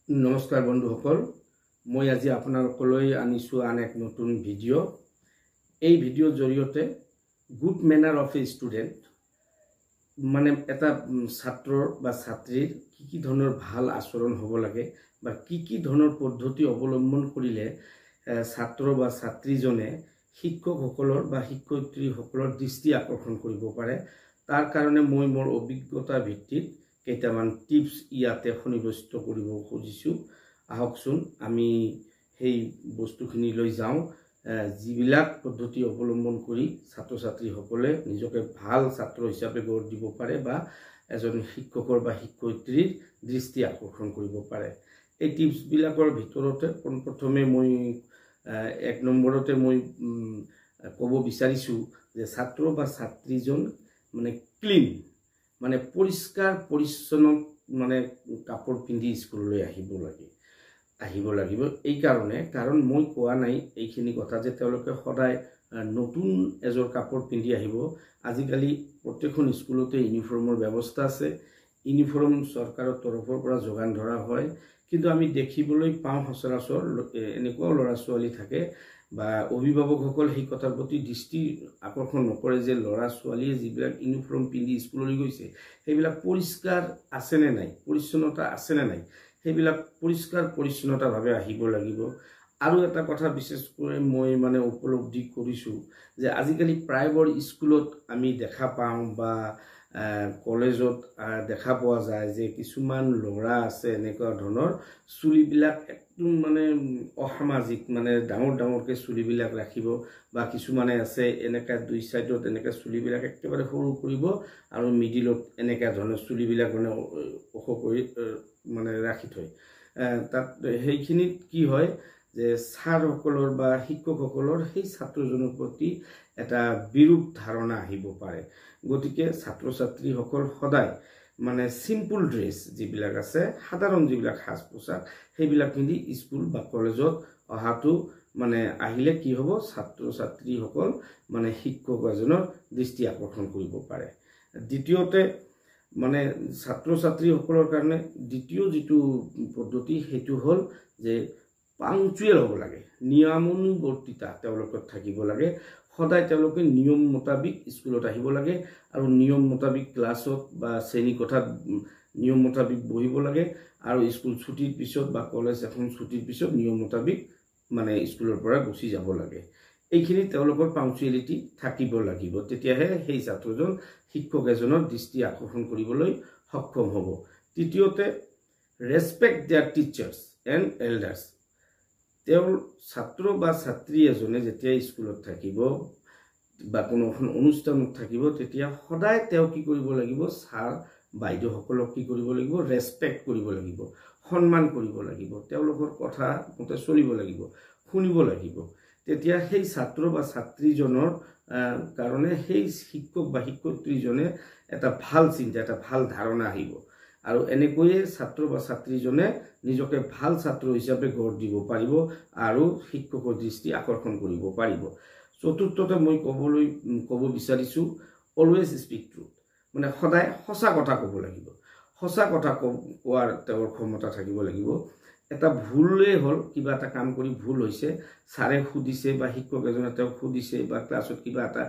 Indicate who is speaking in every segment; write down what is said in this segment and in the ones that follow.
Speaker 1: নমস্কাৰ বন্ধুসকল, মই আজি আপোনালোকলৈ আনিছোঁ আন এক নতুন ভিডিঅ'। এই ভিডিঅ'ৰ জৰিয়তে good manner of a student মানে এটা ছাত্ৰৰ বা ছাত্ৰীৰ কি ধৰণৰ ভাল আচৰণ হ'ব লাগে বা কি ধৰণৰ পদ্ধতি অৱলম্বন কৰিলে ছাত্ৰ বা ছাত্ৰীজনে শিক্ষকসকলৰ বা শিক্ষয়িত্ৰীসকলৰ দৃষ্টি আকৰ্ষণ কৰিব পাৰে, তাৰ কাৰণে মই মোৰ অভিজ্ঞতা ভিত্তিত কেইটামান টিপস ইয়াতে সন্নিৱিষ্ট কৰিব খুজিছোঁ। আহকচোন আমি সেই বস্তুখিনি লৈ যাওঁ, যিবিলাক পদ্ধতি অৱলম্বন কৰি ছাত্ৰ ছাত্ৰীসকলে নিজকে ভাল ছাত্ৰ হিচাপে গঢ় দিব পাৰে বা এজন শিক্ষকৰ বা শিক্ষয়িত্ৰীৰ দৃষ্টি আকৰ্ষণ কৰিব পাৰে। এই টিপছবিলাকৰ ভিতৰতে পোনপ্ৰথমে মই এক নম্বৰতে মই ক'ব বিচাৰিছোঁ যে ছাত্ৰ বা ছাত্ৰীজন মানে ক্লিন মানে পৰিষ্কাৰ পৰিচ্ছন্ন মানে কাপোৰ পিন্ধি স্কুললৈ আহিব লাগিব। এই কাৰণ মই কোৱা নাই এইখিনি কথা যে তেওঁলোকে সদায় নতুন এযোৰ কাপোৰ পিন্ধি আহিব। আজিকালি প্ৰত্যেকখন স্কুলতে ইউনিফৰ্মৰ ব্যৱস্থা আছে, ইউনিফৰ্ম চৰকাৰৰ তৰফৰ পৰা যোগান ধৰা হয়, কিন্তু আমি দেখিবলৈ পাওঁ সচৰাচৰ এনেকুৱাও ল'ৰা ছোৱালী থাকে বা অভিভাৱকসকল সেই কথাৰ প্ৰতি দৃষ্টি আকৰ্ষণ নকৰে যে ল'ৰা ছোৱালীয়ে যিবিলাক ইউনিফৰ্ম পিন্ধি স্কুললৈ গৈছে সেইবিলাক পৰিষ্কাৰ আছেনে নাই, পৰিচ্ছন্নতা আছেনে নাই, সেইবিলাক পৰিষ্কাৰ পৰিচ্ছন্নতাভাৱে আহিব লাগিব। আৰু এটা কথা বিশেষকৈ মই মানে উপলব্ধি কৰিছোঁ যে আজিকালি প্ৰায়বোৰ স্কুলত আমি দেখা পাওঁ বা কলেজত দেখা পোৱা যায় যে কিছুমান ল'ৰা আছে এনেকুৱা ধৰণৰ চুলিবিলাক একদম মানে অসামাজিক, মানে ডাঙৰকৈ চুলিবিলাক ৰাখিব, বা কিছুমানে আছে এনেকৈ দুই চাইডত এনেকৈ চুলিবিলাক একেবাৰে সৰু কৰিব আৰু মিডিলত এনেকুৱা ধৰণৰ চুলিবিলাক মানে ওখ কৰি মানে ৰাখি থয়। তাত সেইখিনিত কি হয় যে ছাৰসকলৰ বা শিক্ষকসকলৰ সেই ছাত্ৰজনৰ প্ৰতি এটা বিৰূপ ধাৰণা আহিব পাৰে। গতিকে ছাত্ৰ ছাত্ৰীসকল সদায় মানে চিম্পুল ড্ৰেছ যিবিলাক আছে, সাধাৰণ যিবিলাক সাজ পোছাক সেইবিলাক পিন্ধি স্কুল বা কলেজত অহাটো মানে আহিলে কি হ'ব, ছাত্ৰ ছাত্ৰীসকল মানে শিক্ষক এজনৰ দৃষ্টি আকৰ্ষণ কৰিব পাৰে। দ্বিতীয়তে মানে ছাত্ৰ ছাত্ৰীসকলৰ কাৰণে দ্বিতীয় যিটো পদ্ধতি সেইটো হ'ল যে পাংচুৱেল হ'ব লাগে, নিয়মানুৱৰ্তিতা তেওঁলোকৰ থাকিব লাগে। সদায় তেওঁলোকে নিয়ম মোতাবিক স্কুলত আহিব লাগে আৰু নিয়ম মোতাবিক ক্লাছত বা শ্ৰেণীকোঠাত নিয়ম মোতাবিক বহিব লাগে, আৰু স্কুল ছুটিৰ পিছত বা কলেজ এখন ছুটিৰ পিছত নিয়ম মোতাবিক মানে স্কুলৰ পৰা গুচি যাব লাগে। এইখিনি তেওঁলোকৰ পাংচুৱেলিটি থাকিব লাগিব, তেতিয়াহে সেই ছাত্ৰজন শিক্ষক এজনৰ দৃষ্টি আকৰ্ষণ কৰিবলৈ সক্ষম হ'ব। তৃতীয়তে respect their teachers and elders. তেওঁৰ ছাত্ৰ বা ছাত্ৰী এজনে যেতিয়া স্কুলত থাকিব বা কোনো এখন অনুষ্ঠানত থাকিব তেতিয়া সদায় তেওঁ কি কৰিব লাগিব, ছাৰ বাইদেউসকলক কি কৰিব লাগিব, ৰেচপেক্ট কৰিব লাগিব, সন্মান কৰিব লাগিব, তেওঁলোকৰ কথা মতে চলিব লাগিব, শুনিব লাগিব। তেতিয়া সেই ছাত্ৰ বা ছাত্ৰীজনৰ কাৰণে সেই শিক্ষক বা শিক্ষয়িত্ৰীজনে এটা ভাল চিন্তা, এটা ভাল ধাৰণা আহিব, আৰু এনেকৈয়ে ছাত্ৰ বা ছাত্ৰীজনে নিজকে ভাল ছাত্ৰ হিচাপে গঢ় দিব পাৰিব আৰু শিক্ষকৰ দৃষ্টি আকৰ্ষণ কৰিব পাৰিব। চতুৰ্থতে মই ক'ব বিচাৰিছোঁ অলৱেজ স্পীক ট্ৰুথ, মানে সদায় সঁচা কথা ক'ব লাগিব, সঁচা কথা কোৱাৰ তেওঁৰ ক্ষমতা থাকিব লাগিব। এটা ভুলেই হ'ল, কিবা এটা কাম কৰি ভুল হৈছে, ছাৰে সুধিছে বা শিক্ষক এজনে তেওঁক সুধিছে বা ক্লাছত কিবা এটা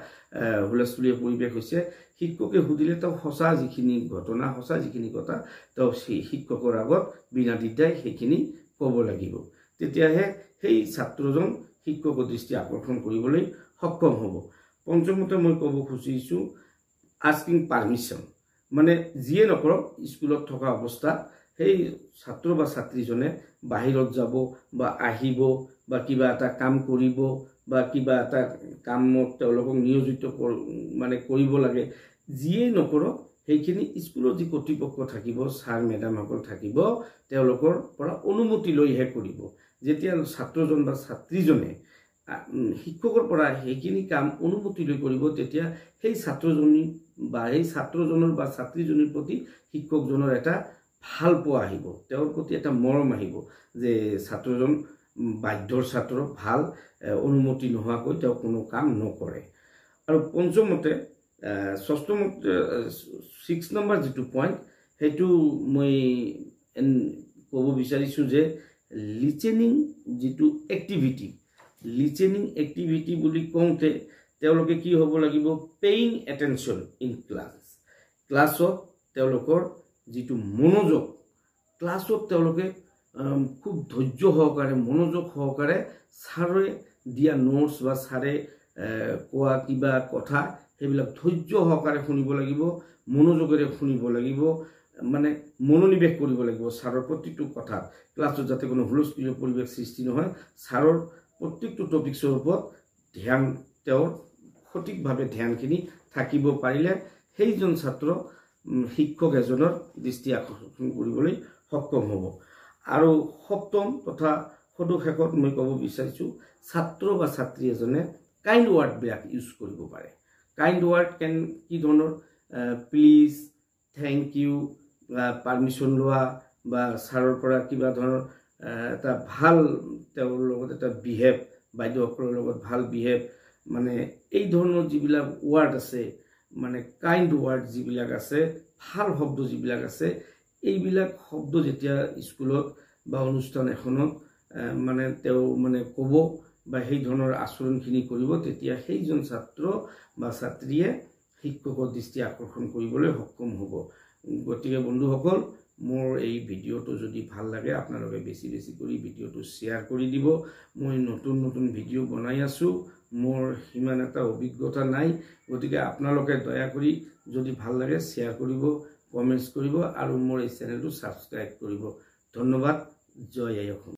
Speaker 1: হুলস্থুলীয়া পৰিৱেশ হৈছে, শিক্ষকে সুধিলে তেওঁ সঁচা যিখিনি ঘটনা, সঁচা যিখিনি কথা তেওঁ শিক্ষকৰ আগত বিনা দ্বিধাই সেইখিনি ক'ব লাগিব। তেতিয়াহে সেই ছাত্ৰজন শিক্ষকৰ দৃষ্টি আকৰ্ষণ কৰিবলৈ সক্ষম হ'ব। পঞ্চমতে মই ক'ব খুজিছোঁ আস্কিং পাৰ্মিশ্যন, মানে যিয়ে নকৰক স্কুলত থকা অৱস্থাত সেই ছাত্ৰ বা ছাত্ৰীজনে বাহিৰত যাব বা আহিব বা কিবা এটা কাম কৰিব বা কিবা এটা কামত তেওঁলোকক নিয়োজিত মানে কৰিব লাগে, যিয়ে নকৰক সেইখিনি স্কুলৰ যি কৰ্তৃপক্ষ থাকিব, ছাৰ মেডামসকল থাকিব, তেওঁলোকৰ পৰা অনুমতি লৈহে কৰিব। যেতিয়া ছাত্ৰজন বা ছাত্ৰীজনে শিক্ষকৰ পৰা সেইখিনি কাম অনুমতি লৈ কৰিব, তেতিয়া সেই ছাত্ৰজনী বা সেই ছাত্ৰজনৰ বা ছাত্ৰীজনীৰ প্ৰতি শিক্ষকজনৰ এটা ভাল পোৱা আহিব, তেওঁৰ প্ৰতি এটা মৰম আহিব যে ছাত্ৰজন বাধ্যৰ ছাত্ৰ, ভাল, অনুমতি নোহোৱাকৈ তেওঁ কোনো কাম নকৰে। আৰু পঞ্চমতে 6 নম্বৰ যিটো পইণ্ট সেইটো মই ক'ব বিচাৰিছোঁ যে লিচেনিং যিটো এক্টিভিটি বুলি কওঁতে তেওঁলোকে কি হ'ব লাগিব পেইং এটেনশ্যন ইন ক্লাছত তেওঁলোকৰ যিটো মনোযোগ ক্লাছত তেওঁলোকে খুব ধৈৰ্য সহকাৰে মনোযোগ সহকাৰে ছাৰে দিয়া নোটছ বা ছাৰে কোৱা কিবা কথা সেইবিলাক ধৈৰ্য সহকাৰে শুনিব লাগিব মনোযোগেৰে শুনিব লাগিব মানে মনোনিৱেশ কৰিব লাগিব ছাৰৰ প্ৰতিটো কথা ক্লাছত যাতে কোনো হুলস্থুলীয়া পৰিৱেশ সৃষ্টি নহয় ছাৰৰ প্ৰত্যেকটো টপিকছৰ ওপৰত ধ্যান তেওঁৰ সঠিকভাৱে ধ্যানখিনি থাকিব পাৰিলে সেইজন ছাত্ৰ শিক্ষক এজনৰ দৃষ্টি আকৰ্ষণ কৰিবলৈ সক্ষম হ'ব আৰু সপ্তম তথা সদুশেষত মই ক'ব বিচাৰিছোঁ ছাত্ৰ বা ছাত্ৰী এজনে কাইণ্ড ৱাৰ্ডবিলাক ইউজ কৰিব পাৰে কাইণ্ড ৱাৰ্ড কি ধৰণৰ প্লিজ থেংক ইউ পাৰ্মিশ্যন লোৱা বা ছাৰৰ পৰা কিবা ধৰণৰ এটা ভাল তেওঁৰ লগত এটা বিহেভ বাইদেউসকলৰ লগত ভাল বিহেভ মানে এই ধৰণৰ যিবিলাক ৱাৰ্ড আছে মানে কাইণ্ড ৱাৰ্ড যিবিলাক আছে ভাল শব্দ যিবিলাক আছে এইবিলাক শব্দ যেতিয়া স্কুলত বা অনুষ্ঠান এখনত মানে তেওঁ মানে ক'ব বা সেই ধৰণৰ আচৰণখিনি কৰিব তেতিয়া সেইজন ছাত্ৰ বা ছাত্ৰীয়ে শিক্ষকৰ দৃষ্টি আকৰ্ষণ কৰিবলৈ সক্ষম হ'ব গতিকে বন্ধুসকল মোৰ এই ভিডিঅ'টো যদি ভাল লাগে আপোনালোকে বেছি কৰি ভিডিঅ'টো শ্বেয়াৰ কৰি দিব মই নতুন ভিডিঅ' বনাই আছোঁ মোৰ সিমান এটা অভিজ্ঞতা নাই গতিকে আপোনালোকে দয়া কৰি যদি ভাল লাগে শ্বেয়াৰ কৰিব কমেণ্টছ কৰিব আৰু মোৰ এই চেনেলটো ছাবস্ক্ৰাইব কৰিব ধন্যবাদ জয় আই অসম।